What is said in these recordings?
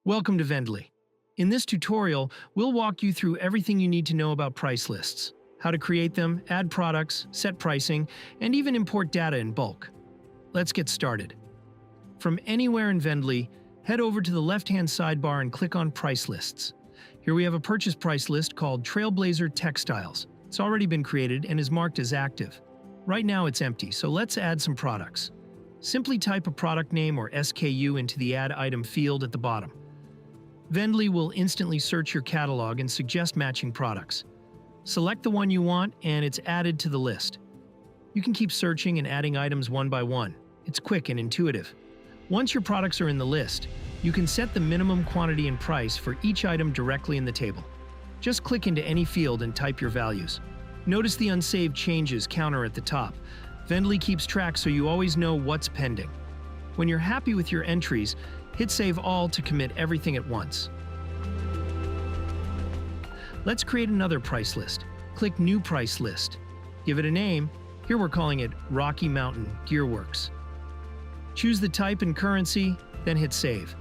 Welcome to VNDLY. In this tutorial, we'll walk you through everything you need to know about price lists, how to create them, add products, set pricing, and even import data in bulk. Let's get started. From anywhere in VNDLY, head over to the left-hand sidebar and click on Price Lists. Here we have a purchase price list called Trailblazer Textiles. It's already been created and is marked as active. Right now it's empty, so let's add some products. Simply type a product name or SKU into the Add Item field at the bottom. VNDLY will instantly search your catalog and suggest matching products. Select the one you want and it's added to the list. You can keep searching and adding items one by one. It's quick and intuitive. Once your products are in the list, you can set the minimum quantity and price for each item directly in the table. Just click into any field and type your values. Notice the unsaved changes counter at the top. VNDLY keeps track so you always know what's pending. When you're happy with your entries, hit Save All to commit everything at once. Let's create another price list. Click New Price List. Give it a name. Here we're calling it Rocky Mountain Gearworks. Choose the type and currency, then hit Save.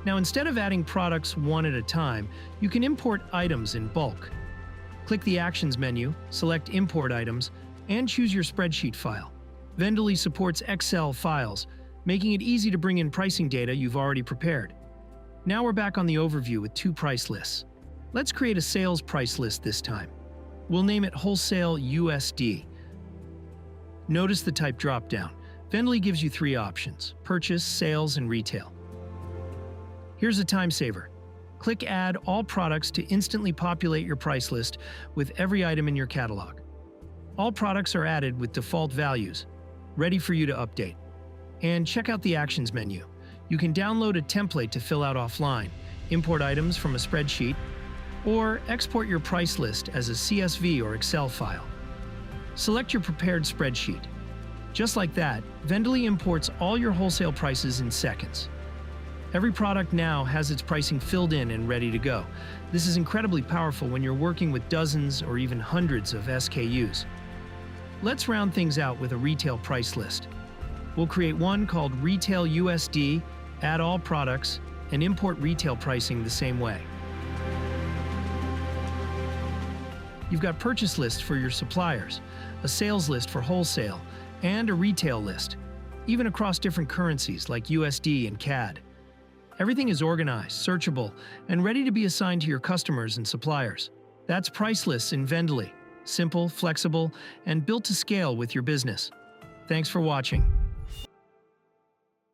Now instead of adding products one at a time, you can import items in bulk. Click the Actions menu, select Import Items, and choose your spreadsheet file. VNDLY supports Excel files, making it easy to bring in pricing data you've already prepared. Now we're back on the overview with two price lists. Let's create a sales price list this time. We'll name it Wholesale USD. Notice the type dropdown. VNDLY gives you three options: purchase, sales, and retail. Here's a time saver. Click Add All Products to instantly populate your price list with every item in your catalog. All products are added with default values, ready for you to update. And check out the Actions menu. You can download a template to fill out offline, import items from a spreadsheet, or export your price list as a CSV or Excel file. Select your prepared spreadsheet. Just like that, VNDLY imports all your wholesale prices in seconds. Every product now has its pricing filled in and ready to go. This is incredibly powerful when you're working with dozens or even hundreds of SKUs. Let's round things out with a retail price list. We'll create one called Retail USD, add all products, and import retail pricing the same way. You've got purchase lists for your suppliers, a sales list for wholesale, and a retail list, even across different currencies like USD and CAD. Everything is organized, searchable, and ready to be assigned to your customers and suppliers. That's price lists in VNDLY. Simple, flexible, and built to scale with your business. Thanks for watching.